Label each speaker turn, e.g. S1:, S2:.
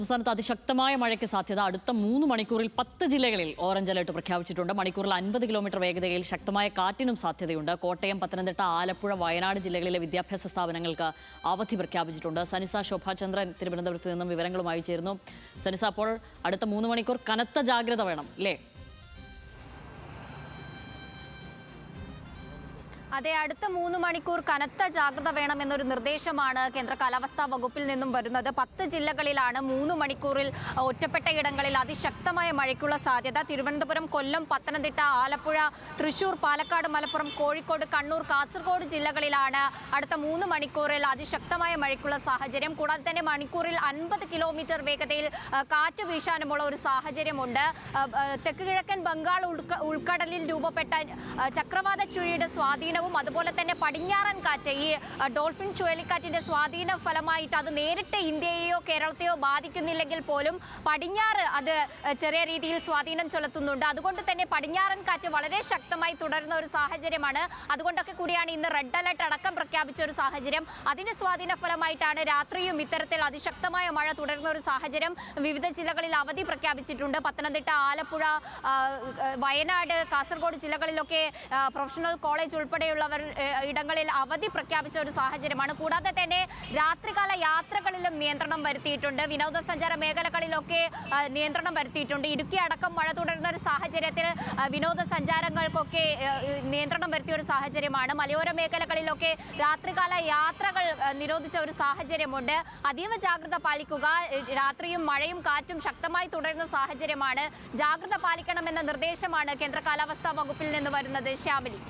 S1: സംസ്ഥാനത്ത് അതിശക്തമായ മഴയ്ക്ക് സാധ്യത. അടുത്ത 3 മണിക്കൂറിൽ 10 ജില്ലകളിൽ ഓറഞ്ച് അലർട്ട് പ്രഖ്യാപിച്ചിട്ടുണ്ട്. മണിക്കൂറിൽ 50 കിലോമീറ്റർ വേഗതയിൽ ശക്തമായ കാറ്റിനും സാധ്യതയുണ്ട്. കോട്ടയം, പത്തനംതിട്ട, ആലപ്പുഴ, വയനാട് ജില്ലകളിലെ വിദ്യാഭ്യാസ സ്ഥാപനങ്ങൾക്ക് അവധി പ്രഖ്യാപിച്ചിട്ടുണ്ട്. സനിസ ശോഭാചന്ദ്രൻ തിരുവനന്തപുരത്ത് നിന്നും വിവരങ്ങളുമായി ചേരുന്നു. സനിസ, അപ്പോൾ അടുത്ത 3 മണിക്കൂർ കനത്ത ജാഗ്രത വേണം അല്ലേ?
S2: അതെ, അടുത്ത 3 മണിക്കൂർ കനത്ത ജാഗ്രത വേണമെന്നൊരു നിർദ്ദേശമാണ് കേന്ദ്ര കാലാവസ്ഥാ വകുപ്പിൽ നിന്നും വരുന്നത്. 10 ജില്ലകളിലാണ് 3 മണിക്കൂറിൽ ഒറ്റപ്പെട്ട ഇടങ്ങളിൽ അതിശക്തമായ മഴയ്ക്കുള്ള സാധ്യത. തിരുവനന്തപുരം, കൊല്ലം, പത്തനംതിട്ട, ആലപ്പുഴ, തൃശൂർ, പാലക്കാട്, മലപ്പുറം, കോഴിക്കോട്, കണ്ണൂർ, കാസർഗോഡ് ജില്ലകളിലാണ് അടുത്ത 3 മണിക്കൂറിൽ അതിശക്തമായ മഴയ്ക്കുള്ള സാഹചര്യം. കൂടാതെ തന്നെ മണിക്കൂറിൽ 50 കിലോമീറ്റർ വേഗതയിൽ കാറ്റ് വീശാനുമുള്ള ഒരു സാഹചര്യമുണ്ട്. തെക്ക് കിഴക്കൻ ബംഗാൾ ഉൾക്കടലിൽ രൂപപ്പെട്ട ചക്രവാത ചുഴിയുടെ സ്വാധീനം, അതുപോലെ തന്നെ പടിഞ്ഞാറൻ കാറ്റ്, ഈ ഡോൾഫിൻ ചുഴലിക്കാറ്റിന്റെ സ്വാധീന ഫലമായിട്ട് അത് നേരിട്ട് ഇന്ത്യയെയോ കേരളത്തെയോ ബാധിക്കുന്നില്ലെങ്കിൽ പോലും പടിഞ്ഞാറ് അത് ചെറിയ രീതിയിൽ സ്വാധീനം ചെലുത്തുന്നുണ്ട്. അതുകൊണ്ട് തന്നെ പടിഞ്ഞാറൻ കാറ്റ് വളരെ ശക്തമായി തുടരുന്ന ഒരു സാഹചര്യമാണ്. അതുകൊണ്ടൊക്കെ കൂടിയാണ് ഇന്ന് റെഡ് അലർട്ട് അടക്കം പ്രഖ്യാപിച്ച ഒരു സാഹചര്യം. അതിന്റെ സ്വാധീന ഫലമായിട്ടാണ് രാത്രിയും ഇത്തരത്തിൽ അതിശക്തമായ മഴ തുടരുന്ന ഒരു സാഹചര്യം. വിവിധ ജില്ലകളിൽ അവധി പ്രഖ്യാപിച്ചിട്ടുണ്ട്. പത്തനംതിട്ട, ആലപ്പുഴ, വയനാട്, കാസർഗോഡ് ജില്ലകളിലൊക്കെ പ്രൊഫഷണൽ കോളേജ് ഉൾപ്പെടെ ഇടങ്ങളിൽ അവധി പ്രഖ്യാപിച്ച ഒരു സാഹചര്യമാണ്. കൂടാതെ തന്നെ രാത്രികാല യാത്രകളിലും നിയന്ത്രണം വരുത്തിയിട്ടുണ്ട്. വിനോദസഞ്ചാര മേഖലകളിലൊക്കെ നിയന്ത്രണം വരുത്തിയിട്ടുണ്ട്. ഇടുക്കി അടക്കം മഴ തുടരുന്ന ഒരു സാഹചര്യത്തിൽ വിനോദസഞ്ചാരങ്ങൾക്കൊക്കെ നിയന്ത്രണം വരുത്തിയ ഒരു സാഹചര്യമാണ്. മലയോര മേഖലകളിലൊക്കെ രാത്രികാല യാത്രകൾ നിരോധിച്ച ഒരു സാഹചര്യമുണ്ട്. അതീവ ജാഗ്രത പാലിക്കുക. രാത്രിയും മഴയും കാറ്റും ശക്തമായി തുടരുന്ന സാഹചര്യമാണ്. ജാഗ്രത പാലിക്കണമെന്ന നിർദ്ദേശമാണ് കേന്ദ്ര കാലാവസ്ഥാ വകുപ്പിൽ നിന്ന് വരുന്നത്. ശ്യാമിലി.